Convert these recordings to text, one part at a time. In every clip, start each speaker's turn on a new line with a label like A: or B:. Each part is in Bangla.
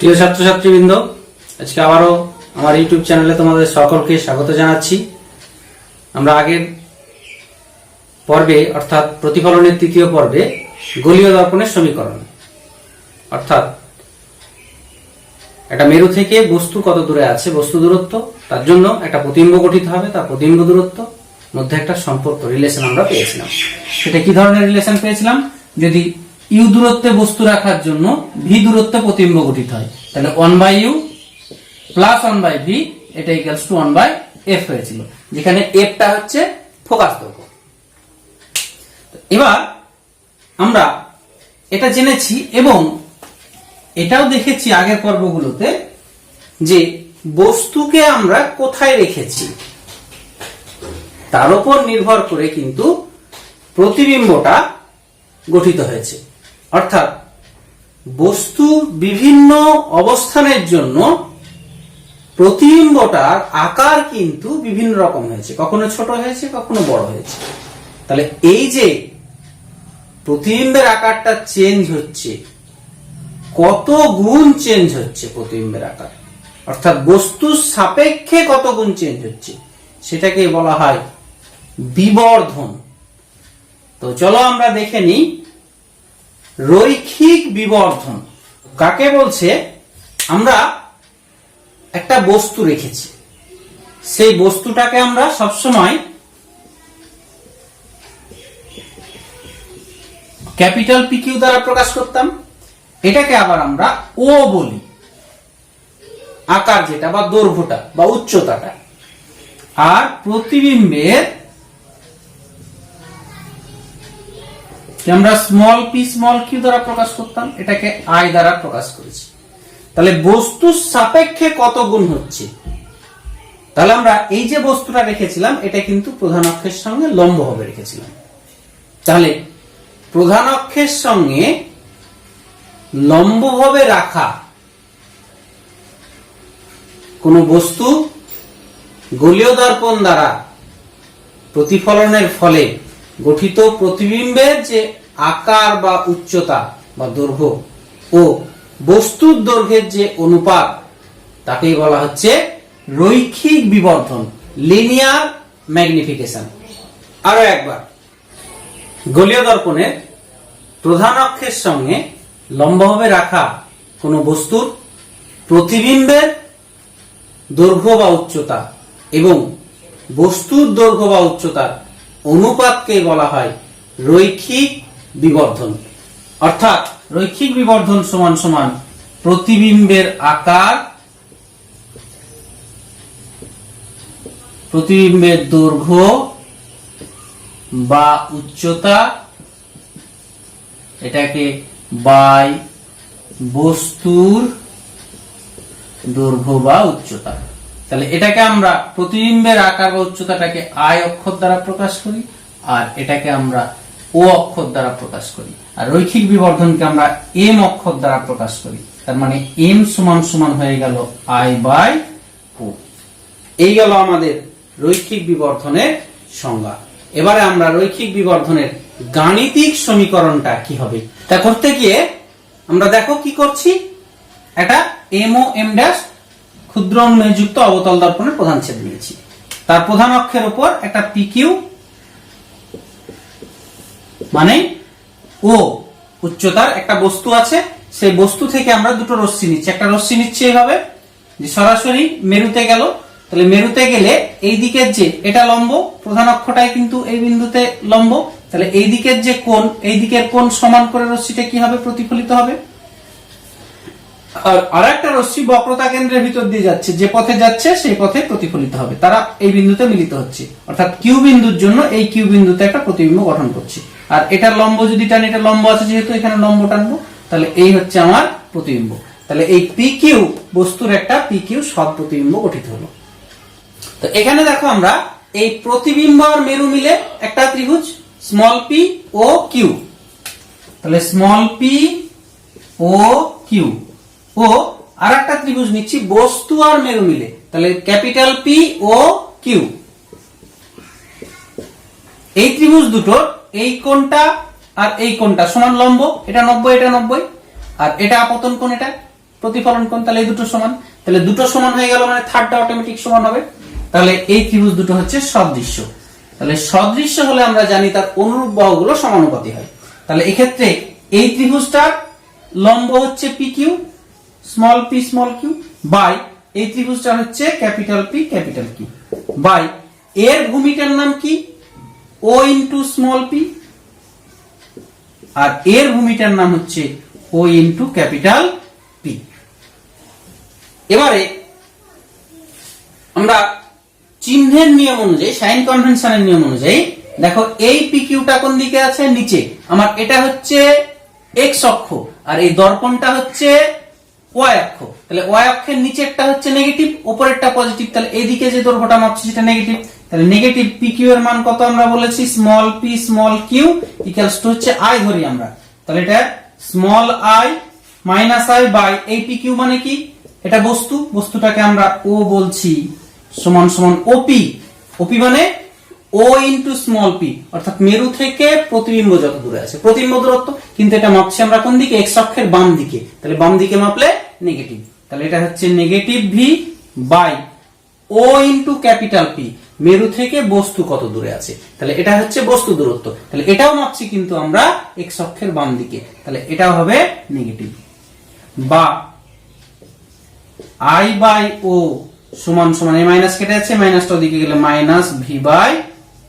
A: প্রিয় ছাত্রছাত্রীবৃন্দ, আজকে আবারও আমার ইউটিউব চ্যানেলে তোমাদের সকলকে স্বাগত জানাচ্ছি। আমরা আগের পর্বে অর্থাৎ প্রতিফলনের তৃতীয় পর্বে গোলীয় দর্পণের সমীকরণ অর্থাৎ একটা মেরু থেকে বস্তু কত দূরে আছে, বস্তু দূরত্ব, তার জন্য একটা প্রতিবিম্ব গঠিত হবে, তার প্রতিবিম্ব দূরত্ব মধ্যে একটা সম্পর্ক রিলেশন আমরা পেয়েছিলাম। সেটা কি ধরনের রিলেশন পেয়েছিলাম? যদি ইউ দূরত্বে বস্তু রাখার জন্য ভি দূরত্বে প্রতিবিম্ব গঠিত হয়, তাহলে 1/u প্লাস 1/v এটা ইকুয়ালস টু 1/f হয়েছিল, যেখানে এফটা হচ্ছে ফোকাস দৈর্ঘ্য। এবার আমরা এটা জেনেছি এবং এটাও দেখেছি আগের পর্বগুলোতে যে বস্তুকে আমরা কোথায় রেখেছি তার উপর নির্ভর করে কিন্তু প্রতিবিম্বটা গঠিত হয়েছে। অর্থাৎ বস্তু বিভিন্ন অবস্থানের জন্য প্রতিবিম্বটার আকার কিন্তু বিভিন্ন রকম হয়েছে, কখনো ছোট হয়েছে, কখনো বড় হয়েছে। তাহলে এই যে প্রতিবিম্বের আকারটা চেঞ্জ হচ্ছে, কত গুণ চেঞ্জ হচ্ছে প্রতিবিম্বের আকার, অর্থাৎ বস্তুর সাপেক্ষে কত গুণ চেঞ্জ হচ্ছে, সেটাকে বলা হয় বিবর্ধন। তো চলো আমরা দেখে নিই রৈখিক বিবর্ধন কাকে বলছে। আমরা একটা বস্তু রেখেছি, সেই বস্তুটাকে আমরা সবসময় ক্যাপিটাল পি কিউ দ্বারা প্রকাশ করতাম, এটাকে আবার আমরা ও বলি, আকার যেটা বা দৈর্ঘ্যটা বা উচ্চতাটা। আর প্রতিবিম্বের আমরা স্মল পি স্মল কিউ দ্বারা প্রকাশ করতাম, এটাকে আই দ্বারা প্রকাশ করেছি। তাহলে বস্তুর সাপেক্ষে কত গুণ হচ্ছে, তাহলে আমরা এই যে বস্তুটা রেখেছিলাম এটা কিন্তু প্রধান অক্ষের সঙ্গে লম্বভাবে রেখেছিলাম। তাহলে প্রধান অক্ষের সঙ্গে লম্বভাবে রাখা কোন বস্তু গোলীয় দর্পণ দ্বারা প্রতিফলনের ফলে গঠিত প্রতিবিম্বের যে আকার বা উচ্চতা বা দৈর্ঘ্য ও বস্তুর দৈর্ঘ্যের যে অনুপাত, তাকেই বলা হচ্ছে রৈখিক বিবর্ধন, লিনিয়ার ম্যাগনিফিকেশন। আরো একবার, গোলীয় দর্পণের প্রধান অক্ষের সঙ্গে লম্বভাবে রাখা কোন বস্তুর প্রতিবিম্বের দৈর্ঘ্য বা উচ্চতা এবং বস্তুর দৈর্ঘ্য বা উচ্চতার অনুপাতকে বলা হয় রৈখিক বিবর্ধন। অর্থাৎ রৈখিক বিবর্ধন সমান সমান প্রতিবিম্বের আকার, প্রতিবিম্বের দৈর্ঘ্য বা উচ্চতা, এটাকে বাই বস্তুর দৈর্ঘ্য বা উচ্চতা। তাহলে এটাকে আমরা প্রতিবিম্বের আকার বা উচ্চতাটাকে আই অক্ষর দ্বারা প্রকাশ করি, আর এটাকে আমরা ও অক্ষর দ্বারা প্রকাশ করি, আর রৈখিক বিবর্ধনকে আমরা এম অক্ষর দ্বারা প্রকাশ করি। তার মানে এম সমান সমান হয়ে গেল আই বাই ও। এই গেল আমাদের রৈখিক বিবর্ধনের সংজ্ঞা। এবারে আমরা রৈখিক বিবর্ধনের গাণিতিক সমীকরণটা কি হবে তা করতে গিয়ে আমরা দেখো কি করছি। এটা এম ও এম ড্যাশ ক্ষুদ্র অনুযুক্ত অবতল দর্পণের প্রধান ছেদ নিয়েছি, তার প্রধান অক্ষের উপর একটা পি কিউ মানে ও উচ্চতার একটা বস্তু আছে, সেই বস্তু থেকে আমরা দুটো রশ্মি নিচ্ছি। একটা রশ্মি নিচ্ছি এইভাবে যে সরাসরি মেরুতে গেল, তাহলে মেরুতে গেলে এই দিকের যে এটা লম্ব, প্রধান অক্ষটাই কিন্তু এই বিন্দুতে লম্ব, তাহলে এই দিকের যে কোণ, এই দিকের কোণ সমান করে রশ্মিটা কি হবে, প্রতিফলিত হবে। আর একটা রশ্মি বক্রতা কেন্দ্রের ভিতর দিয়ে যাচ্ছে, যে পথে যাচ্ছে সেই পথে প্রতিফলিত হবে, তারা এই বিন্দুতে মিলিত হচ্ছে। অর্থাৎ কিউ বিন্দুর জন্য এই কিউ বিন্দুতে একটা প্রতিবিম্ব গঠন করছে। আর এটা লম্ব যদি টানি, এটা লম্ব আছে যেহেতু এখানে লম্ব টানবো, তাহলে এই হচ্ছে আমার প্রতিবিম্ব। তাহলে এই পি কিউ বস্তুর একটা পি কিউ সৎ প্রতিবিম্ব গঠিত হলো। তো এখানে দেখো আমরা এই প্রতিবিম্ব আর মেরু মিলে একটা ত্রিভুজ স্মল পি ও কিউ, তাহলে স্মল পি ও কিউ ও আর একটা ত্রিভুজ নিচ্ছি বস্তু আর মেরু মিলে, তাহলে ক্যাপিটাল পি ও কিউ। এই ত্রিভুজ দুটোর এই কোণটা আর এই কোণটা সমান লম্ব, এটা 90 এটা 90, আর এটা আপতন কোণ এটা, প্রতিফলন কোণ, তাহলে এই দুটো সমান, তাহলে দুটো সমান হয়ে গেল মানে থার্ডটা অটোমেটিক সমান হবে। তাহলে এই ত্রিভুজ দুটো হচ্ছে সদৃশ্য। তাহলে সদৃশ্য হলে আমরা জানি তার অনুরূপ বাহুগুলো সমানুপাতি হয়। তাহলে এক্ষেত্রে এই ত্রিভুজটার লম্ব হচ্ছে P Q small Q by এই ত্রিভুজটা হচ্ছে capital P capital Q by এর ভূমিটার নাম কি ও ইন্টু স্মল পি আর এর ভূমিটার নাম হচ্ছে ও ইন্টু ক্যাপিটাল পি। এবারে আমরা চিহ্নের নিয়ম অনুযায়ী, সাইন কনভেনশনের নিয়ম অনুযায়ী দেখো এই পি কিউটা কোন দিকে আছে, নিচে। আমার এটা হচ্ছে এক্স অক্ষ আর এই দর্পণটা হচ্ছে ওয়াই অক্ষ। তাহলে ওয়াই অক্ষের নিচেরটা হচ্ছে নেগেটিভ, উপরেরটা পজিটিভ। তাহলে এইদিকে যে দৈর্ঘ্যটা মাপছি সেটা নেগেটিভ। তাহলে নেগেটিভ পি কিউ এর মান কত আমরা বলেছি, small P small Q equals to হচ্ছে আই ধরি আমরা। তাহলে এটা small I minus I by এই পি কিউ মানে কি, এটা বস্তু, বস্তুটাকে আমরা ও বলছি সমান সমান ওপি। ওপি মানে ও ইন্টু স্মল পি, অর্থাৎ মেরু থেকে প্রতিবিম্ব যত দূরে আছে প্রতিবিম্ব দূরত্ব। কিন্তু এটা মাপছি আমরা কোন দিকে, এক্স অক্ষের বাম দিকে। তাহলে বাম দিকে মাপলে নেগেটিভ। তাহলে এটা হচ্ছে negative V by O into capital P, মেরু থেকে বস্তু কত দূরে আছে। তাহলে এটা হচ্ছে বস্তু দূরত্ব। তাহলে এটাও মাপছি কিন্তু আমরা এক্স অক্ষের বাম দিকে। তাহলে এটাও হবে নেগেটিভ বা আই বাই ও সমান সমান এই মাইনাস কেটে যাচ্ছে, মাইনাসটা ওদিকে গেলে মাইনাস ভি বাই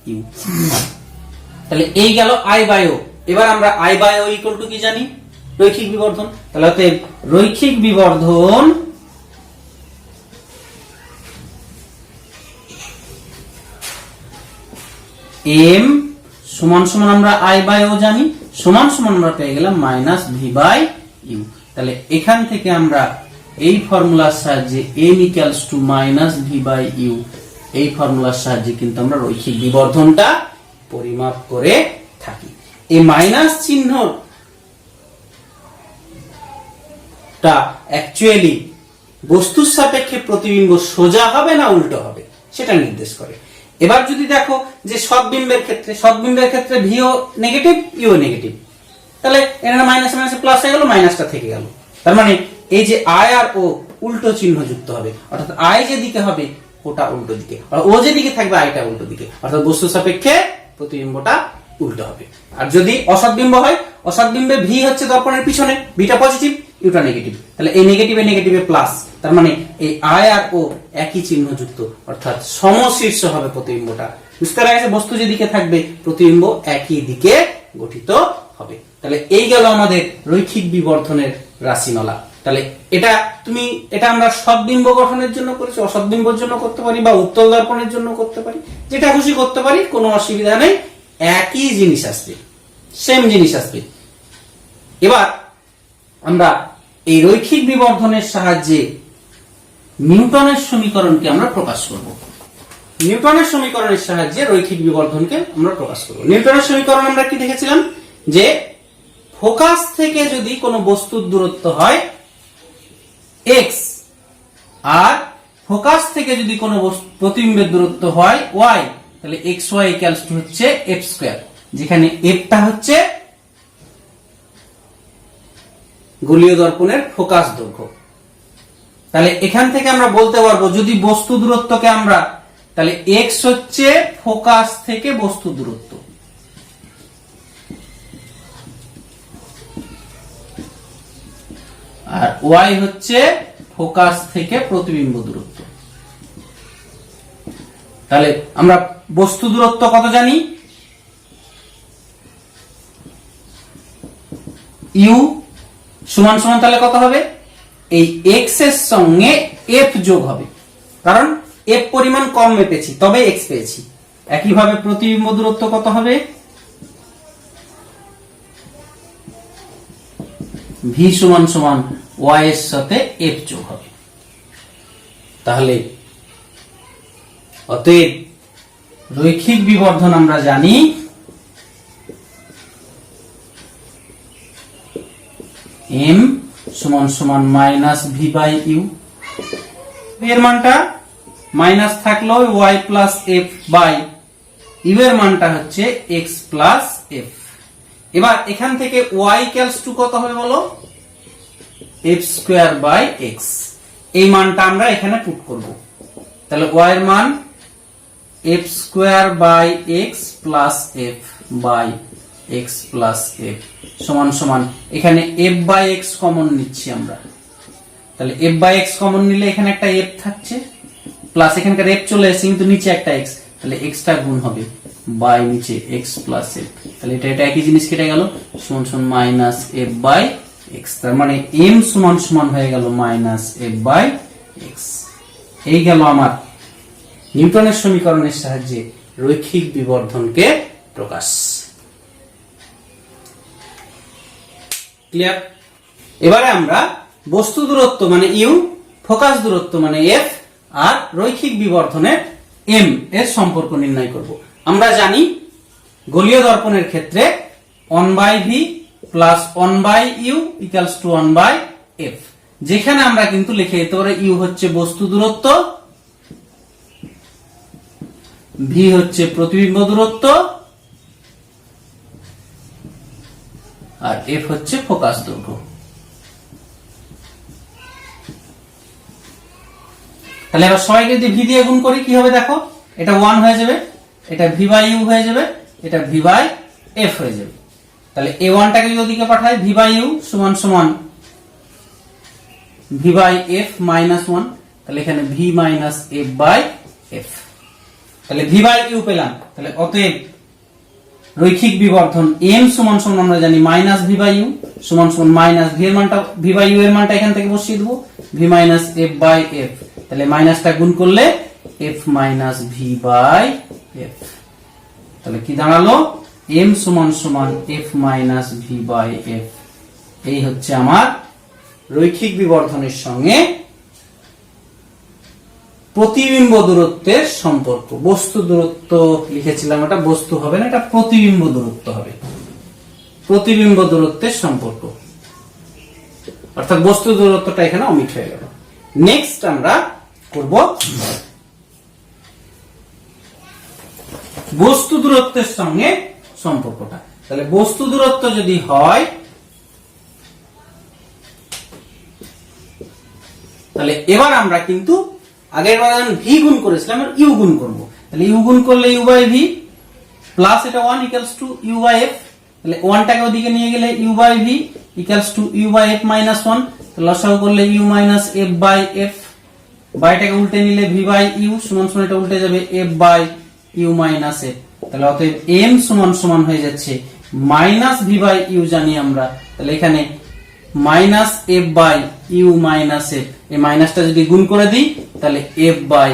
A: ইউ। তাহলে এই গেল আই বাই ও। এবার আমরা I by O equal to কি জানি, রৈখিক বিবর্ধন। তাহলে অতএব রৈখিক বিবর্ধন এম সমান সমান আমরা আই বাই ও জানি, সমান সমান আমরা পেয়ে গেলাম মাইনাস ভি বাই ইউ। তাহলে এখান থেকে আমরা এই ফর্মুলার সাহায্যে m equals to minus V by U, এই ফর্মুলার সাহায্যে কিন্তু আমরা রৈখিক বিবর্ধনটা পরিমাপ করে থাকি। এই মাইনাস চিহ্নটা অ্যাকচুয়ালি বস্তুর সাপেক্ষে প্রতিবিম্ব সোজা হবে না উল্টো হবে সেটা নির্দেশ করে। এবার যদি দেখো যে সদ্বিম্বের ক্ষেত্রে ভিও নেগেটিভ ইউ নেগেটিভ, তাহলে এখানে মাইনাস মাইনাস প্লাস হয়ে গেল, মাইনাসটা থেকে গেল। তার মানে এই যে আই আর ও উল্টো চিহ্ন যুক্ত হবে, অর্থাৎ আই যেদিকে হবে ওটা উল্টো দিকে, আর ও যেদিকে থাকবে আইটা উল্টো দিকে, অর্থাৎ বস্তু সাপেক্ষে প্রতিবিম্বটা উল্টো হবে। আর যদি অসদ্বিম্ব হয়, অসদ্বিম্বে ভি হচ্ছে দর্পণের পিছনে, ভিটা পজিটিভ ইউটা নেগেটিভ, তাহলে এই নেগেটিভে নেগেটিভে প্লাস, তার মানে এই আই আর ও একই চিহ্ন যুক্ত, অর্থাৎ সমশীর্ষ হবে প্রতিবিম্বটা। বুঝতে পারা গেছে, বস্তু যেদিকে থাকবে প্রতিবিম্ব একই দিকে গঠিত হবে। তাহলে এই গেল আমাদের রৈখিক বিবর্ধনের রাশিমালা। তাহলে এটা আমরা সদ্বিম্ব গঠনের জন্য করেছি, অসদ্বিম্বের জন্য করতে পারি বা উত্তল দর্পণের জন্য করতে পারি, যেটা খুশি করতে পারি, কোনো অসুবিধা নেই, একই জিনিস আসবে, সেম জিনিস আসবে। এবার আমরা এই রৈখিক বিবর্ধনের সাহায্যে নিউটনের সমীকরণকে আমরা প্রকাশ করব। নিউটনের সমীকরণের সাহায্যে রৈখিক বিবর্ধনকে আমরা প্রকাশ করব। নিউটনের সমীকরণ আমরা কি দেখেছিলাম, যে ফোকাস থেকে যদি কোনো বস্তুর দূরত্ব হয় x আর ফোকাস থেকে যদি কোনো প্রতিবিম্বের দূরত্ব হয় y, তাহলে xy ইকুয়ালস টু হচ্ছে f স্কয়ার, যেখানে f টা হচ্ছে গোলীয় দর্পণের ফোকাস দৈর্ঘ্য। তাহলে এখান থেকে আমরা বলতে পারবো যদি বস্তু দূরত্বকে আমরা, তাহলে x হচ্ছে ফোকাস থেকে বস্তু দূরত্ব, আর y হচ্ছে ফোকাস থেকে প্রতিবিম্ব দূরত্ব। তাহলে আমরা বস্তু দূরত্ব কত জানি, u সমান সমান তাহলে কত হবে, এই x এর সঙ্গে f যোগ হবে, কারণ f পরিমাণ কম মেপেছি তবে x পেয়েছি। একইভাবে প্রতিবিম্ব দূরত্ব কত হবে, v সমান সমান y এর সাথে f যোগ হবে। তাহলে অতএব রৈখিক বিবর্ধন আমরা জানি m সমান সমান মাইনাস ভি বাই ইউ, এর মানটা মাইনাস থাকলো y plus F by U এর মানটা হচ্ছে x প্লাস এফ। এবার এখান থেকে y ইকুয়ালস টু কত হবে বলো, এফ স্কোয়ার বাই এক্স। এই মানটা আমরা এখানে পুট করব। তাহলে ওয়াই এর মান F square by X plus F by X plus F সমান সমান, এখানে এফ বাই এক্স কমন নিচ্ছি আমরা। তাহলে এফ বাই এক্স কমন নিলে এখানে একটা এফ থাকছে, প্লাস এখানকার এফ চলে এসেছে কিন্তু নিচে একটা এক্স, তাহলে এক্সটা গুণ হবে বাই নিচে এক্স প্লাস এফ। তাহলে এটা একই জিনিস কেটে গেল, সমান সমান মাইনাস এফ বাই এক্স। তার মানে এম সমান সমান হয়ে গেল মাইনাস এফ বাই এক্স। এই গেল আমার নিউটনের সমীকরণের সাহায্যে রৈখিক বিবর্ধনকে প্রকাশ। ক্লিয়ার? এবারে আমরা বস্তু দূরত্ব মানে ইউ, ফোকাস দূরত্ব মানে এফ আর রৈখিক বিবর্ধনের এম এর সম্পর্ক নির্ণয় করব। আমরা জানি গোলীয় দর্পণের ক্ষেত্রে 1/v plus 1/u equals to 1/f, যেখানে আমরা কিন্তু লিখে দিতে পারি ইউ হচ্ছে বস্তু দূরত্ব, ভি হচ্ছে প্রতিবিম্ব দূরত্ব আর এফ হচ্ছে ফোকাস দৈর্ঘ্য। তাহলে এবার সবাইকে যদি ভি দিয়ে গুণ করি কি হবে দেখো, এটা 1 হয়ে যাবে, এটা ভি বাই ইউ হয়ে যাবে, এটা ভি বাই এফ হয়ে যাবে। তাহলে এ ওয়ানটাকে যদি ওদিকে পাঠাই ভি বাই ইউ সমান সমান ভি বাই এফ মাইনাস 1, তাহলে এখানে V minus F by F. তাহলে ভি বাই ইউ পেলাম। তাহলে অতএব রৈখিক বিবর্ধন এম সমান সমান আমরা জানি মাইনাস ভি বাই ইউ সমান সমান মাইনাস ভি এর মানটা, ভি বাই ইউ এর মানটা এখান থেকে বসিয়ে দেবো, V minus F by F. তাহলে মাইনাসটা গুণ করলে F minus V by F. তাহলে কি দাঁড়ালো, এম সমান সমান F minus V by F. এই হচ্ছে আমার রৈখিক বিবর্ধনের সঙ্গে প্রতিবিম্ব দূরত্বের সম্পর্ক। বস্তু দূরত্ব লিখেছিলাম, এটা বস্তু হবে না, এটা প্রতিবিম্ব দূরত্ব হবে। প্রতিবিম্ব দূরত্বের সম্পর্ক, অর্থাৎ বস্তু দূরত্বটা এখানে অমিট হয়ে গেল। নেক্সট আমরা করব বস্তু দূরত্বের সঙ্গে সম্পর্কটা। তাহলে বস্তু দূরত্ব যদি হয় তাহলে এবার আমরা কিন্তু আগের বার ভি গুণ করেছিলাম আর ইউ গুণ করব। তাহলে ইউ গুণ করলে ইউ বাই ভি প্লাস এটা 1 equals to u by F. তাহলে 1টাকে ওদিকে নিয়ে গেলে u by v equals to u by F minus 1। তাহলে লসাগু করলে u minus F by f, বাইটাকে উল্টে নিলে ভি বাই ইউ সমান সমান এটা উল্টে যাবে F by U minus F. তাহলে অতএব এম সমান সমান হয়ে যাচ্ছে মাইনাস ভি বাই ইউ জানি আমরা। তাহলে এখানে minus F by U minus F, এই মাইনাসটা যদি গুণ করে দিই তাহলে F by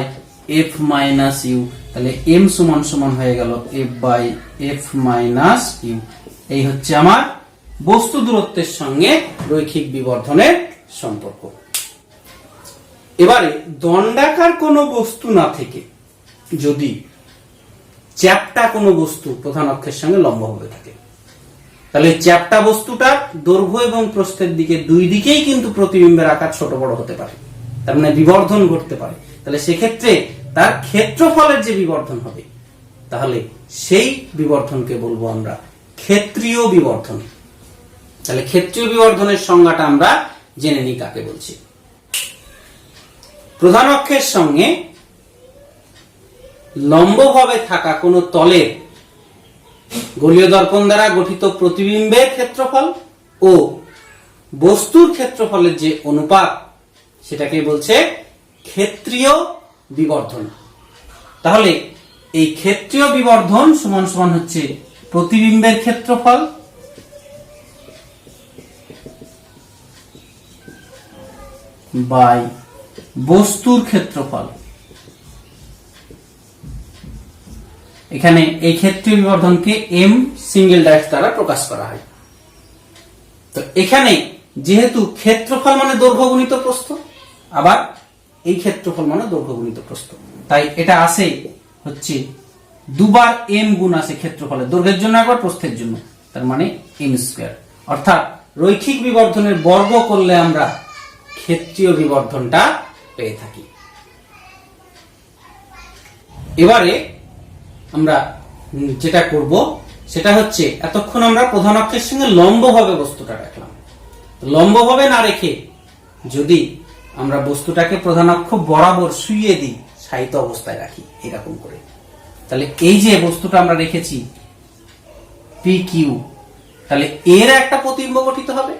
A: F minus U. তাহলে এম সমান সমান হয়ে গেল F by F minus U. এই হচ্ছে আমার বস্তু দূরত্বের সঙ্গে রৈখিক বিবর্ধনের সম্পর্ক। এবারে দণ্ডাকার কোনো বস্তু না থেকে যদি চ্যাপ্টা কোনো বস্তু প্রধান অক্ষের সঙ্গে লম্বভাবে থাকে, তাহলে চ্যাপ্টা বস্তুটার দৈর্ঘ্য এবং প্রস্থের দিকে দুই দিকেই কিন্তু প্রতিবিম্বের আকার ছোট বড় হতে পারে, তার মানে বিবর্ধন ঘটতে পারে। তাহলে সেক্ষেত্রে তার ক্ষেত্রফলের যে বিবর্ধন হবে, তাহলে সেই বিবর্ধনকে বলবো আমরা ক্ষেত্রীয় বিবর্ধন। তাহলে ক্ষেত্রীয় বিবর্ধনের সংজ্ঞাটা আমরা জেনে নিই কাকে বলছি। প্রধান অক্ষের সঙ্গে লম্বভাবে থাকা কোন তলের গোলীয় দর্পণ দ্বারা গঠিত প্রতিবিম্বের ক্ষেত্রফল ও বস্তুর ক্ষেত্রফলের যে অনুপাত, সেটাকে বলছে ক্ষেত্রীয় বিবর্ধন। তাহলে এই ক্ষেত্রীয় বিবর্ধন সমান সমান হচ্ছে প্রতিবিম্বের ক্ষেত্রফল বাই বস্তুর ক্ষেত্রফল। এখানে এই ক্ষেত্রীয় বিবর্ধনকে এম সিঙ্গেল ড্যাশ দ্বারা প্রকাশ করা হয়। তো এখানে যেহেতু ক্ষেত্রফল মানে দৈর্ঘ্য গুণিত প্রস্থ, আবার এই ক্ষেত্রফল মানে দৈর্ঘ্য গুণিত প্রস্থ, তাই এটা আসে হচ্ছে দুবার এম গুণ আসে ক্ষেত্রফলের, দৈর্ঘ্যের জন্য একবার প্রস্থের জন্য, তার মানে এম স্কয়ার। অর্থাৎ রৈখিক বিবর্ধনের বর্গ করলে আমরা ক্ষেত্রীয় বিবর্ধনটা পেয়ে থাকি। এবারে আমরা যেটা করব সেটা হচ্ছে, এতক্ষণ আমরা প্রধান অক্ষের সঙ্গে লম্বভাবে বস্তুটা রাখলাম, লম্বভাবে না রেখে যদি আমরা বস্তুটাকে প্রধান অক্ষ বরাবর শুইয়ে দিই, শায়িত অবস্থায় রাখি এরকম করে, তাহলে এই যে বস্তুটা আমরা রেখেছি পি কিউ, তাহলে এর একটা প্রতিবিম্ব গঠিত হবে,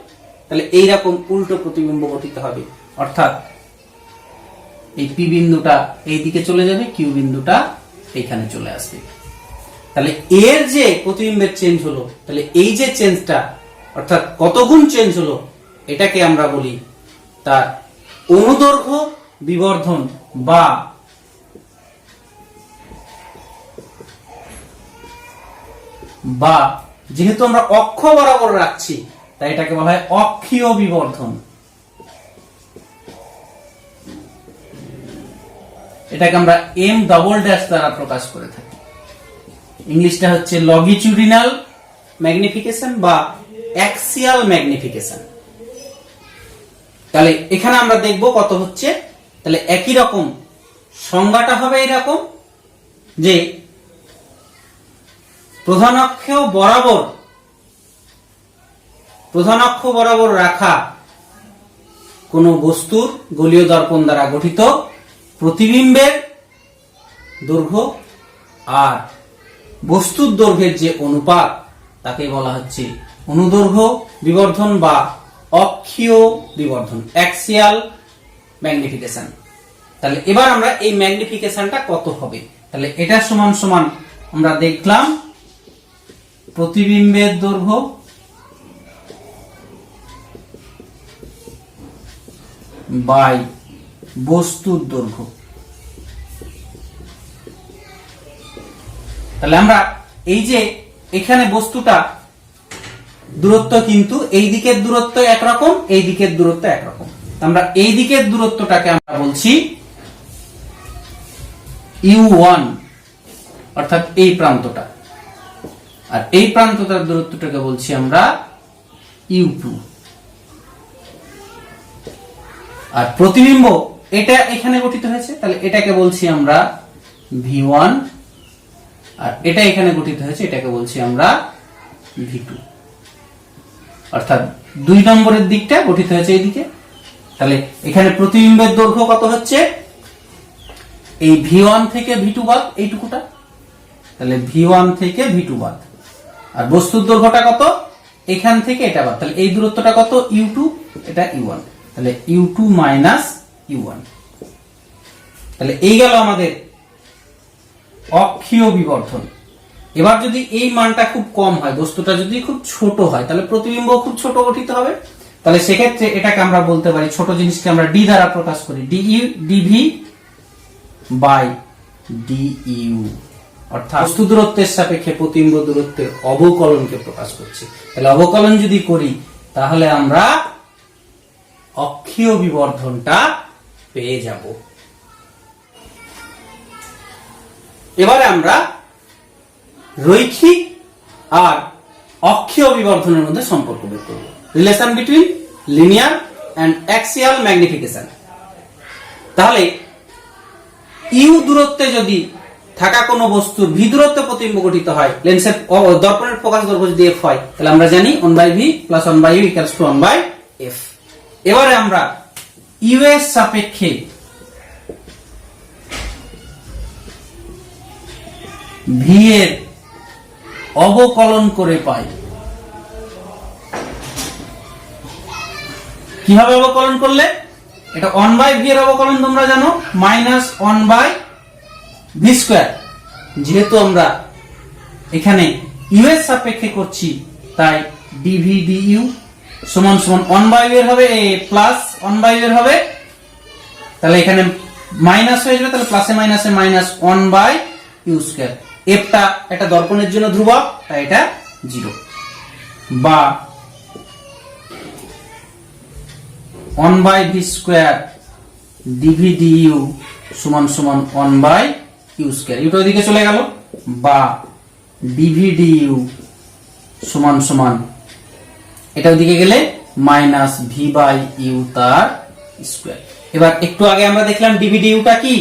A: তাহলে এইরকম উল্টো প্রতিবিম্ব গঠিত হবে, অর্থাৎ এই পি বিন্দুটা এই দিকে চলে যাবে, কিউ বিন্দুটা এইখানে চলে আসবে। তাহলে এর যে প্রতিবিম্বের চেঞ্জ হলো, তাহলে এই যে চেঞ্জটা অর্থাৎ কত গুণ চেঞ্জ হলো, এটাকে আমরা বলি তার অনুদৈর্ঘ্য বিবর্ধন, বা যেহেতু আমরা অক্ষ বরাবর রাখছি তাই এটাকে বলা হয় অক্ষীয় বিবর্ধন। এটাকে আমরা এম ডবল ড্যাশ দ্বারা প্রকাশ করে থাকি। ইংলিশটা হচ্ছে লঙ্গিটিউডিনাল ম্যাগনিফিকেশন বা অ্যাক্সিয়াল ম্যাগনিফিকেশন। তাহলে এখানে আমরা দেখব কত হচ্ছে। তাহলে একই রকম সংজ্ঞাটা হবে এরকম যে প্রধান অক্ষ বরাবর রাখা কোন বস্তুর গোলীয় দর্পণ দ্বারা গঠিত প্রতিবিম্বের দৈর্ঘ্য আর বস্তুর দৈর্ঘ্যের যে অনুপাত তাকে বলা হচ্ছে অনুদৈর্ঘ্য বিবর্ধন বা অক্ষীয় বিবর্ধন, অ্যাক্সিয়াল ম্যাগনিফিকেশন। তাহলে এবার আমরা এই ম্যাগনিফিকেশনটা কত হবে, তাহলে এটা সমান সমান আমরা দেখলাম প্রতিবিম্বের দৈর্ঘ্য বাই বস্তুর দৈর্ঘ্য। তাহলে আমরা এই যে এখানে বস্তুটা দূরত্ব কিন্তু এই দিকের দূরত্ব একরকম, এই দিকের দূরত্ব একরকম, আমরা এই দিকের দূরত্বটাকে আমরা বলছি u1 অর্থাৎ এই প্রান্তটা, আর এই প্রান্তটার দূরত্বটাকে বলছি আমরা u2। আর প্রতিবিম্ব এটা এখানে গঠিত হয়েছে, তাহলে এটাকে বলছি আমরা v1, আর এটা এখানে গঠিত হয়েছে এটাকে বলছি আমরা v2, অর্থাৎ 2 নম্বরের দিকটা গঠিত হয়েছে এইদিকে। তাহলে এখানে প্রতিবিম্বের দৈর্ঘ্য কত হচ্ছে, এই v1 থেকে v2 বাদ এইটুকুটা, তাহলে v1 থেকে v2 বাদ, আর বস্তুর দৈর্ঘ্যটা কত এখান থেকে এটা বাদ, তাহলে এই দূরত্বটা কত u2, এটা u1, তাহলে u2 মাইনাস u1। তাহলে এই গেল আমাদের অক্ষীয় বিবর্ধন। এবার যদি এই মানটা খুব কম হয়, বস্তুটা যদি খুব ছোট হয়, তাহলে প্রতিবিম্ব খুব ছোট গঠিত হবে। তাহলে সেক্ষেত্রে এটাকে আমরা বলতে পারি, ছোট জিনিসকে আমরা ডি দ্বারা প্রকাশ করি, ডিভি বাই ডিইউ, অর্থাৎ বস্তু দূরত্বের সাপেক্ষে প্রতিবিম্ব দূরত্বের অবকলনকে প্রকাশ করছি। তাহলে অবকলন যদি করি তাহলে আমরা অক্ষীয় বিবর্ধনটা পেয়ে যাব। এবারে আমরা রৈখিক আর অক্ষীয় বিবর্ধনের মধ্যে সম্পর্ক বের করব, relation between linear and axial magnification. তাহলে ইউ দূরত্বে যদি থাকা কোনো বস্তুর ভি দূরত্বে প্রতিবিম্ব গঠিত হয়, লেন্সের দর্পণের ফোকাস দৈর্ঘ্য যদি এফ হয়, তাহলে আমরা জানি 1/v + 1/u = 1/f। এবারে আমরা ইউ এর সাপেক্ষে ভি এর অবকলন করে পাই। কিভাবে অবকলন করলে, এটা 1/v এর অবকলন তোমরা জানো -1/v²। যেহেতু আমরা এখানে ইউ এর সাপেক্ষে করছি তাই dv du সমান সমান 1/v এর হবে প্লাস 1/v এর হবে, তাহলে এখানে মাইনাস হয়ে যাবে, তাহলে প্লাসে মাইনাসে -1/u²। এফটা একটা দর্পণের জন্য ধ্রুবক তাই এটা 0, বা 1/v² dv du সমান সমান 1/u², ইউটা ওইদিকে চলে গেল, বা dv du সমান সমান এটা ওইদিকে গেলে -v/u তার স্কয়ার। এবার একটু আগে আমরা দেখলাম dv du টা কি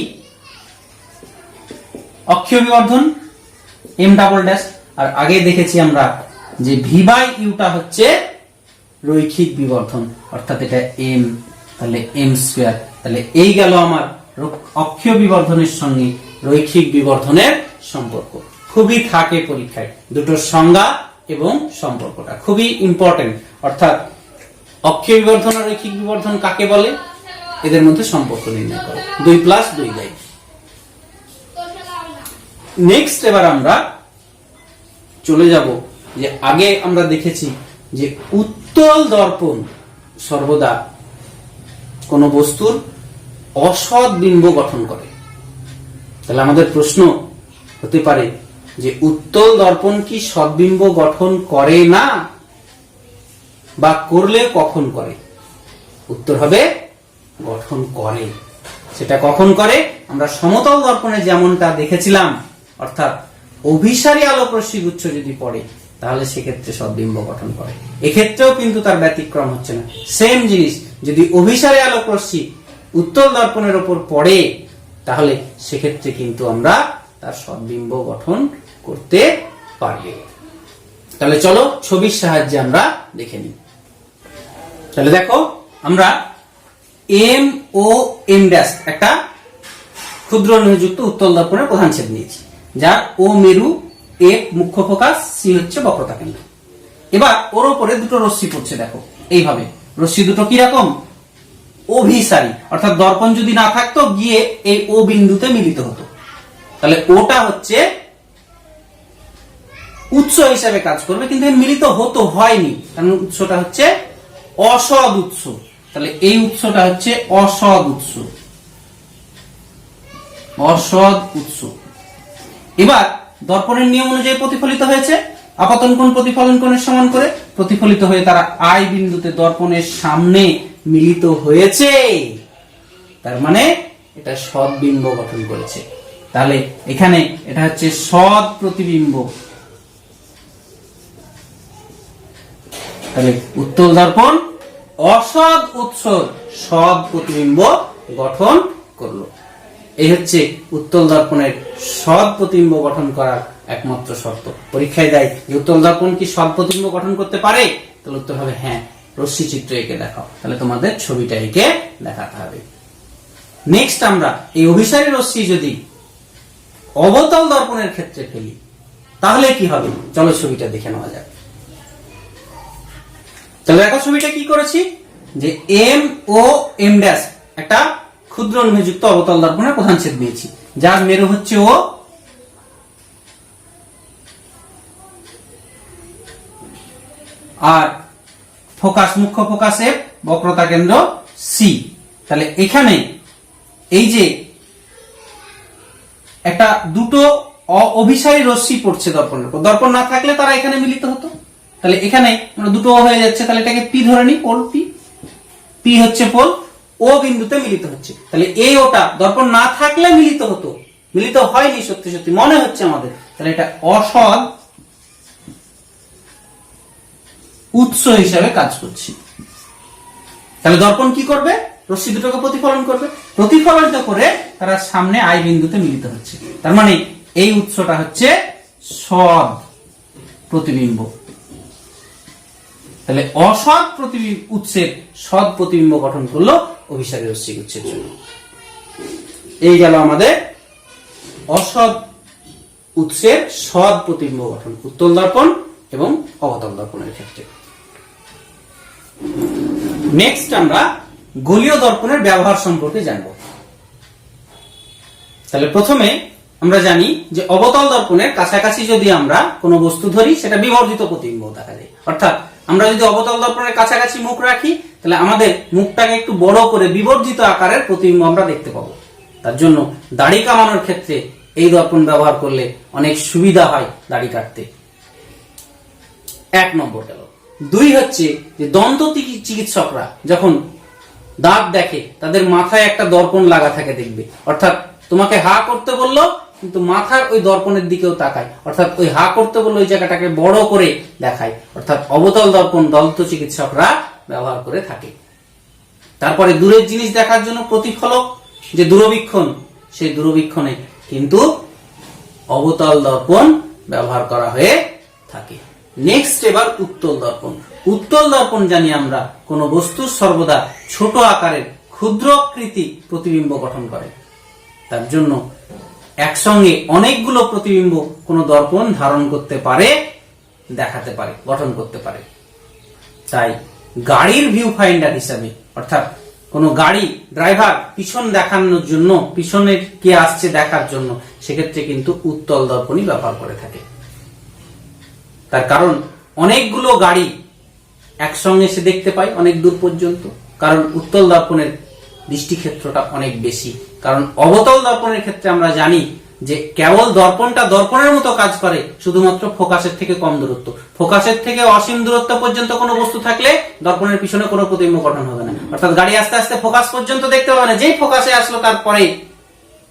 A: অক্ষীয় বিবর্ধন m ডাবল ড্যাশ, আর আগে দেখেছি আমরা যে v/u টা হচ্ছে রৈখিক বিবর্ধন, অর্থাৎ এটা m তাহলে এম স্কয়ার। তাহলে এই গেল আমার অক্ষীয় বিবর্ধনের সঙ্গে রৈখিক বিবর্ধনের সম্পর্ক। খুবই থাকে পরীক্ষায় দুটোর সংজ্ঞা এবং সম্পর্কটা খুবই ইম্পর্টেন্ট। অর্থাৎ অক্ষীয় বিবর্ধন আর রৈখিক বিবর্ধন কাকে বলে, এদের মধ্যে সম্পর্ক নির্ণয় করো। 2+2 দেয়। নেক্সট এবার আমরা চলে যাব যে আগে আমরা দেখেছি যে উত্তল দর্পণ সর্বদা কোন বস্তুর অসৎ বিম্ব গঠন করে। তাহলে আমাদের প্রশ্ন হতে পারে যে উত্তল দর্পণ কি সৎবিম্ব গঠন করে না, বা করলে কখন করে? উত্তর হবে গঠন করে। সেটা কখন করে? আমরা সমতল দর্পণে যেমনটা দেখেছিলাম, অর্থাৎ অভিসারী আলোক রশ্মি গুচ্ছ যদি পড়ে তাহলে সেক্ষেত্রে সৎবিম্ব গঠন করে। এক্ষেত্রেও কিন্তু তার ব্যতিক্রম হচ্ছে না, সেম জিনিস। যদি অভিসারী আলোক রশ্মি উত্তল দর্পণের উপর পড়ে তাহলে সেক্ষেত্রে কিন্তু আমরা তার সৎবিম্ব গঠন করতে পারবে। তাহলে চলো ছবির সাহায্যে আমরা দেখে নিই। তাহলে দেখো আমরা এম ও এম ড্যাশ একটা ক্ষুদ্র নিযুক্ত উত্তল দর্পণের প্রধান ছেদ নিয়েছি, যার ও মেরু, এ মুখ্য ফোকাস, সি হচ্ছে বক্রতা কেন্দ্র। এবার ওর উপরে দুটো রশ্মি পড়ছে। দেখো এইভাবে রশ্মি দুটো কি রকম? অভিসারী, অর্থাৎ দর্পণ যদি না থাকতো গিয়ে এই ও বিন্দুতে মিলিত হতো। তাহলে ওটা হচ্ছে উৎস হিসাবে কাজ করবে, কিন্তু মিলিত হতো হয়নি, কারণ উৎসটা হচ্ছে অসৎ উৎস। তাহলে এই উৎসটা হচ্ছে অসৎ উৎস, অসৎ উৎস। এবার দর্পণের নিয়ম অনুযায়ী প্রতিফলিত হয়েছে, আপতন কোণ প্রতিফলন কোণের সমান করে প্রতিফলিত হয়ে তারা আই বিন্দুতে দর্পণের সামনে মিলিত হয়েছে। তার মানে এটা সৎ বিম্ব গঠন করেছে। তাহলে এখানে এটা হচ্ছে সৎ প্রতিবিম্ব। তাহলে উত্তল দর্পণ অসৎ উৎস সৎ প্রতিবিম্ব গঠন করলো। এই হচ্ছে উত্তল দর্পণের সৎ প্রতিবিম্ব গঠন করার একমাত্র শর্ত। পরীক্ষায় দেয় যে উত্তল দর্পণ কি সৎ প্রতিবিম্ব গঠন করতে পারে? তাহলে উত্তর হবে হ্যাঁ। রশ্মি চিত্র এঁকে দেখাও। তাহলে তোমাদের ছবিটা এঁকে দেখাতে হবে। নেক্সট আমরা এই অভিসারী রশ্মি যদি অবতল দর্পণের ক্ষেত্রে ফেলি তাহলে কি হবে? চলো ছবিটা দেখে নেওয়া যাক। তাহলে দেখো ছবিটা কি করেছি, যে এম ও এম ড্যাশ একটা ক্ষুদ্র নিযুক্ত অবতল দর্পণের প্রধান ছেদ নিয়েছি, যার মেরু হচ্ছে ও, আর ফোকাস মুখ্য ফোকাস এফ, বক্রতা কেন্দ্র সি। তাহলে এখানে এই যে একটা দুটো অভিসারী রশ্মি পড়ছে দর্পণের উপর, দর্পণ না থাকলে তারা এখানে মিলিত হতো। তাহলে এখানে দুটো হয়ে যাচ্ছে, তাহলে এটাকে পি ধরে নি, পোল পি। পি হচ্ছে পোল, ও বিন্দুতে মিলিত হচ্ছে। তাহলে এই ওটা দর্পণ না থাকলে মিলিত হতো, মিলিত হয়নি সত্যি সত্যি মনে হচ্ছে আমাদের। তাহলে এটা অসৎ উৎস হিসাবে কাজ করছে। তাহলে দর্পণ কি করবে? রশ্মি দুটোকে প্রতিফলন করবে, প্রতিফলিত করে তারা সামনে আই বিন্দুতে মিলিত হচ্ছে। তার মানে এই উৎসটা হচ্ছে সৎ প্রতিবিম্ব। তাহলে অসৎ উৎসের সৎ প্রতিবিম্ব গঠন করলো অভিসারী রশ্মি গুচ্ছের জন্য। এই গেল আমাদের অসৎ উৎসের সৎ প্রতিবিম্ব গঠন উত্তল দর্পণ এবং অবতল দর্পণের ক্ষেত্রে। নেক্সট আমরা গোলীয় দর্পণের ব্যবহার সম্পর্কে জানব। তাহলে প্রথমে আমরা জানি যে অবতল দর্পণের কাছাকাছি যদি আমরা কোনো বস্তু ধরি সেটা বিবর্ধিত প্রতিবিম্ব দেখা যায়। অর্থাৎ আমরা যদি অবতল দর্পণের কাছাকাছি মুখ রাখি তাহলে আমাদের মুখটাকে একটু বড় করে বিবর্ধিত আকারের প্রতিবিম্ব আমরা দেখতে পাবো। তার জন্য দাড়ি কামানোর ক্ষেত্রে এই দর্পণ ব্যবহার করলে অনেক সুবিধা হয় দাড়ি কাটতে। এক নম্বর গেল। দুই হচ্ছে যে দন্ত চিকিৎসকরা যখন দাঁত দেখে তাদের মাথায় একটা দর্পণ লাগা থাকে দেখবে, অর্থাৎ তোমাকে হা করতে বললো কিন্তু মাথার ওই দর্পণের দিকেও তাকায়, অর্থাৎ ওই হা করতে বললো ওই জায়গাটাকে বড় করে দেখায়। অর্থাৎ অবতল দর্পণ দন্ত চিকিৎসকরা ব্যবহার করে থাকে। তারপরে দূরের জিনিস দেখার জন্য প্রতিফলক যে দূরবীক্ষণ, সেই দূরবীক্ষণে কিন্তু অবতল দর্পণ ব্যবহার করা হয়ে থাকে। নেক্সট এবার উত্তল দর্পণ। উত্তল দর্পণ জানি আমরা কোন বস্তুর সর্বদা ছোট আকারের ক্ষুদ্র আকৃতি প্রতিবিম্ব গঠন করে। তার জন্য একসঙ্গে অনেকগুলো প্রতিবিম্ব কোন দর্পণ ধারণ করতে পারে, দেখাতে পারে, গঠন করতে পারে। তাই গাড়ির ভিউ ফাইন্ডার হিসাবে, অর্থাৎ কোন গাড়ি ড্রাইভার পিছন দেখানোর জন্য, পিছনে কে আসছে দেখার জন্য, সেক্ষেত্রে কিন্তু উত্তল দর্পণই ব্যবহার করে থাকে। তার কারণ অনেকগুলো গাড়ি একসঙ্গে সে দেখতে পায় অনেক দূর পর্যন্ত, কারণ উত্তল দর্পণের দৃষ্টিক্ষেত্রটা অনেক বেশি। কারণ অবতল দর্পণের ক্ষেত্রে আমরা জানি যে কেবল দর্পণটা দর্পণের মতো কাজ করে, শুধুমাত্র ফোকাসের থেকে কম দূরত্ব। ফোকাসের থেকে অসীম দূরত্ব পর্যন্ত কোনো বস্তু থাকলে দর্পণের পিছনে কোনো প্রতিবিম্ব গঠন হবে না, অর্থাৎ গাড়ি আস্তে আস্তে ফোকাস পর্যন্ত দেখতে পাবে না, যেই ফোকাসে আসলো তারপরে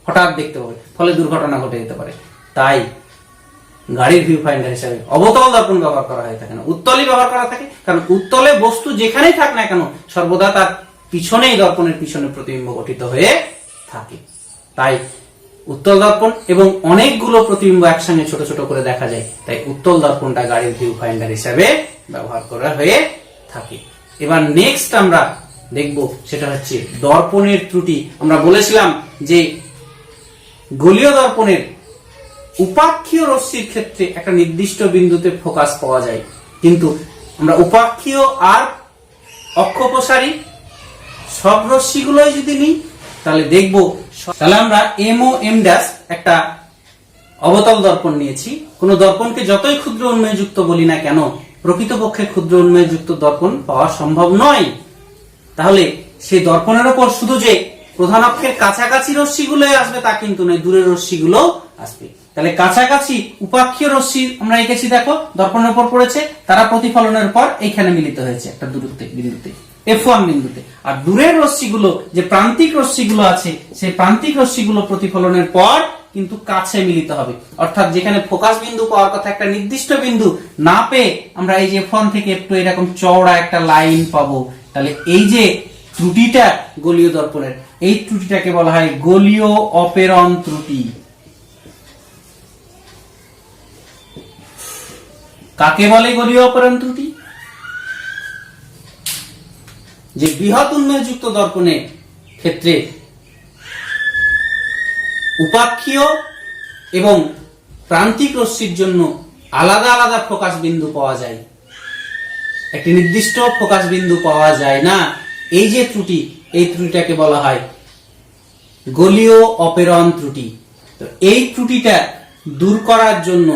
A: হঠাৎ দেখতে পাবে, ফলে দুর্ঘটনা ঘটে যেতে পারে। তাই গাড়ির ভিউ ফাইন্ডার হিসাবে অবতল দর্পণ ব্যবহার করা হয়ে থাকে না, উত্তলই ব্যবহার করা থাকে। কারণ উত্তলে বস্তু যেখানেই থাক না কেন, সর্বদা তার পিছনেই দর্পণের পিছনে প্রতিবিম্ব গঠিত হয়ে থাকে। তাই উত্তল দর্পণ এবং অনেকগুলো প্রতিবিম্ব একসঙ্গে ছোট ছোট করে দেখা যায়, তাই উত্তল দর্পণটা গাড়ির ভিউ ফাইন্ডার হিসাবে ব্যবহার করা হয়ে থাকে। এবার নেক্সট আমরা দেখব, সেটা হচ্ছে দর্পণের ত্রুটি। আমরা বলেছিলাম যে গোলীয় দর্পণের উপাক্ষীয় রশ্মির ক্ষেত্রে একটা নির্দিষ্ট বিন্দুতে ফোকাস পাওয়া যায়, কিন্তু আমরা উপাক্ষীয় আর অক্ষপ্রসারী সব রশ্মিগুলোই যদি নিই তাহলে দেখব, তাহলে আমরা এম ও এম ড্যাশ একটা অবতল দর্পণ নিয়েছি। কোন দর্পণকে যতই ক্ষুদ্র উন্ময়যুক্ত বলি না কেন, প্রকৃতপক্ষে ক্ষুদ্র উন্ময়যুক্ত দর্পণ পাওয়া সম্ভব নয়। তাহলে সেই দর্পণের উপর শুধু যে প্রধান অক্ষের কাছাকাছি রশ্মিগুলো আসবে তা কিন্তু নয়, দূরের রশ্মিগুলো আসবে। তাহলে কাছাকাছি উপাক্ষীয় রশ্মি আমরা এঁকেছি, দেখো দর্পণের উপর পড়েছে, তারা প্রতিফলনের পর এইখানে মিলিত হয়েছে একটা দূরত্বে বিন্দুতে, F1 বিন্দুতে। আর দূরের রশ্মিগুলো যে প্রান্তিক রশ্মিগুলো আছে, সেই প্রান্তিক রশ্মিগুলো প্রতিফলনের পর কিন্তু কাছে মিলিত হবে, অর্থাৎ যেখানে ফোকাস বিন্দু পাওয়ার কথা একটা নির্দিষ্ট বিন্দু না পেয়ে আমরা এই যে F1 থেকে একটু এরকম চওড়া একটা লাইন পাবো। তাহলে এই যে ত্রুটিটা গোলীয় দর্পণের, এই ত্রুটিটাকে বলা হয় গোলীয় অপেরণ ত্রুটি। কাকে বলে গোলীয় অপেরণ ত্রুটি? যে বৃহৎ উন্ময়যুক্ত দর্পণের ক্ষেত্রে উপাক্ষীয় এবং প্রান্তিক রশ্মির জন্য আলাদা আলাদা ফোকাস বিন্দু পাওয়া যায়, একটি নির্দিষ্ট ফোকাস বিন্দু পাওয়া যায় না। এই যে ত্রুটি, এই ত্রুটিটাকে বলা হয় গোলীয় অপেরণ ত্রুটি। তো এই ত্রুটিটা দূর করার জন্য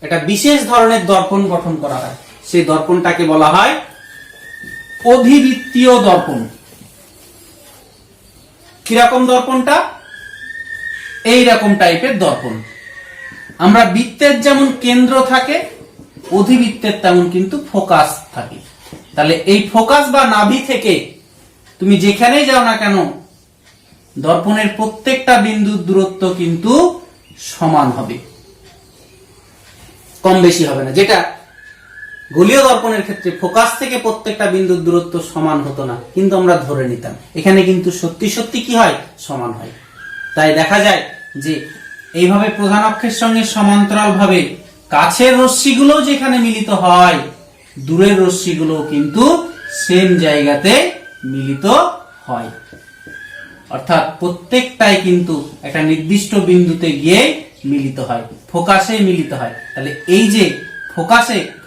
A: একটা বিশেষ ধরনের দর্পণ গঠন করা হয়, সেই দর্পণটাকে বলা হয় অধিবৃত্তীয় দর্পণ। কিরকম দর্পণটা? এইরকম টাইপের দর্পণ। আমরা বৃত্তের যেমন কেন্দ্র থাকে, অধিবৃত্তের তেমন কিন্তু ফোকাস থাকে। তাহলে এই ফোকাস বা নাভি থেকে তুমি যেখানেই যাও না কেন, দর্পণের প্রত্যেকটা বিন্দুর দূরত্ব কিন্তু সমান হবে, কম বেশি হবে না। যেটা গোলীয় দর্পণের ক্ষেত্রে ফোকাস থেকে প্রত্যেকটা বিন্দুর দূরত্ব সমান হতো না, কিন্তু আমরা ধরে নিতাম। এখানে কিন্তু সত্যি সত্যি কি হয়? সমান হয়। তাই দেখা যায় যে এইভাবে প্রধান অক্ষের সঙ্গে সমান্তরাল ভাবে কাছের রশ্মিগুলো যেখানে মিলিত হয়, দূরের রশ্মিগুলো কিন্তু সেম জায়গাতে মিলিত হয়, অর্থাৎ প্রত্যেকটাই কিন্তু একটা নির্দিষ্ট বিন্দুতে গিয়ে মিলিত হয়, ফোকাসে মিলিত হয়। তাহলে এই যে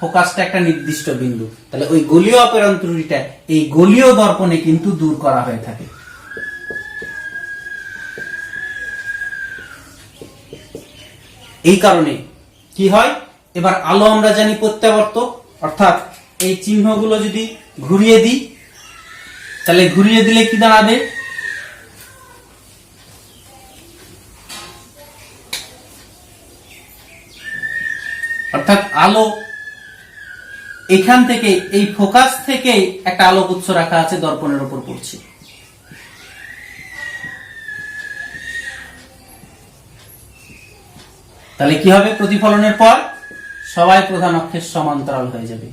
A: ফোকাসটা একটা নির্দিষ্ট বিন্দু, তাহলে ওই গোলীয় অপেরণ ত্রুটিটা এই গোলীয় দর্পণে কিন্তু দূর করা হয়ে থাকে। এই কারণে কি হয়, এবার আলো আমরা জানি প্রত্যাবর্তক, অর্থাৎ এই চিহ্নগুলো যদি ঘুরিয়ে দিই, তাহলে ঘুরিয়ে দিলে কি দাঁড়াবে? অর্থাৎ আলো এখান থেকে, এই ফোকাস থেকে একটা আলোক উৎস রাখা আছে, দর্পণের উপর পড়ছে। তাহলে কি হবে? প্রতিফলনের পর সবাই প্রধান অক্ষের সমান্তরাল হয়ে যাবে,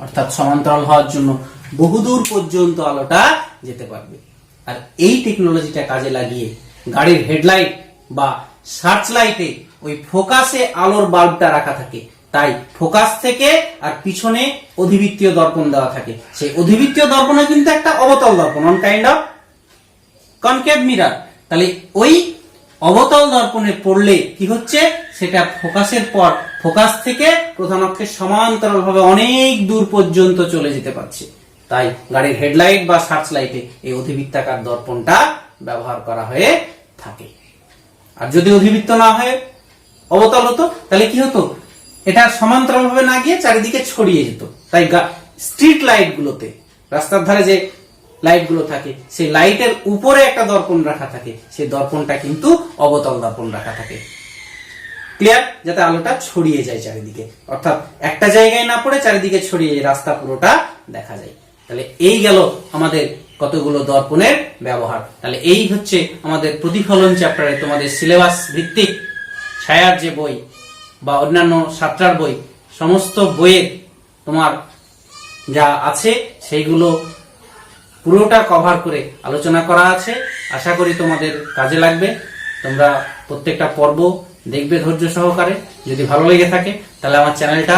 A: অর্থাৎ সমান্তরাল হওয়ার জন্য বহুদূর পর্যন্ত আলোটা যেতে পারবে। আর এই টেকনোলজিটা কাজে লাগিয়ে গাড়ির হেডলাইট বা সার্চ লাইটে ওই ফোকাসে আলোর বাল্বটা রাখা থাকে, তাই ফোকাস থেকে আর পিছনে অধিবৃত্তীয় দর্পণ দেওয়া থাকে। সেই অধিবৃত্তীয় দর্পণে কিন্তু একটা অবতল দর্পণ, on kind of concave mirror. তাহলে ওই অবতল দর্পণে পড়লে কি হচ্ছে, সেটা ফোকাসের পর ফোকাস থেকে প্রধান অক্ষের সমান্তরাল ভাবে অনেক দূর পর্যন্ত চলে যেতে পারছে। তাই গাড়ির হেডলাইট বা সার্চ লাইটে এই অধিবৃত্তাকার দর্পণটা ব্যবহার করা হয়ে থাকে। আর যদি অধিবৃত্ত না হয়ে অবতল হতো তাহলে কি হতো, এটা সমান্তরাল ভাবে না গিয়ে চারিদিকে ছড়িয়ে যেত। তাই স্ট্রিট লাইট গুলোতে, রাস্তার ধারে যে লাইট গুলো থাকে, সেই লাইটের উপরে একটা দর্পণ রাখা থাকে, সেই দর্পণটা কিন্তু অবতল দর্পণ রাখা থাকে। ক্লিয়ার? যাতে আলোটা ছড়িয়ে যায় চারিদিকে, অর্থাৎ একটা জায়গায় না পড়ে চারিদিকে ছড়িয়ে যায়, রাস্তা পুরোটা দেখা যায়। তাহলে এই গেল আমাদের কতগুলো দর্পণের ব্যবহার। তাহলে এই হচ্ছে আমাদের প্রতিফলন চ্যাপ্টারে তোমাদের সিলেবাস ভিত্তিক ছায়ার যে বই বা অন্যান্য সাতটার বই, সমস্ত বইয়ের তোমার যা আছে সেইগুলো পুরোটা কভার করে আলোচনা করা আছে। আশা করি তোমাদের কাজে লাগবে। তোমরা প্রত্যেকটা পর্ব দেখবে ধৈর্য সহকারে। যদি ভালো লেগে থাকে তাহলে আমার চ্যানেলটা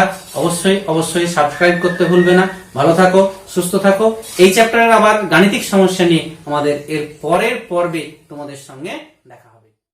A: অবশ্যই সাবস্ক্রাইব করতে ভুলবে না। ভালো থাকো, সুস্থ থাকো। এই চ্যাপ্টারের আবার গাণিতিক সমস্যা নিয়ে আমাদের এর পরের পর্বে তোমাদের সঙ্গে দেখা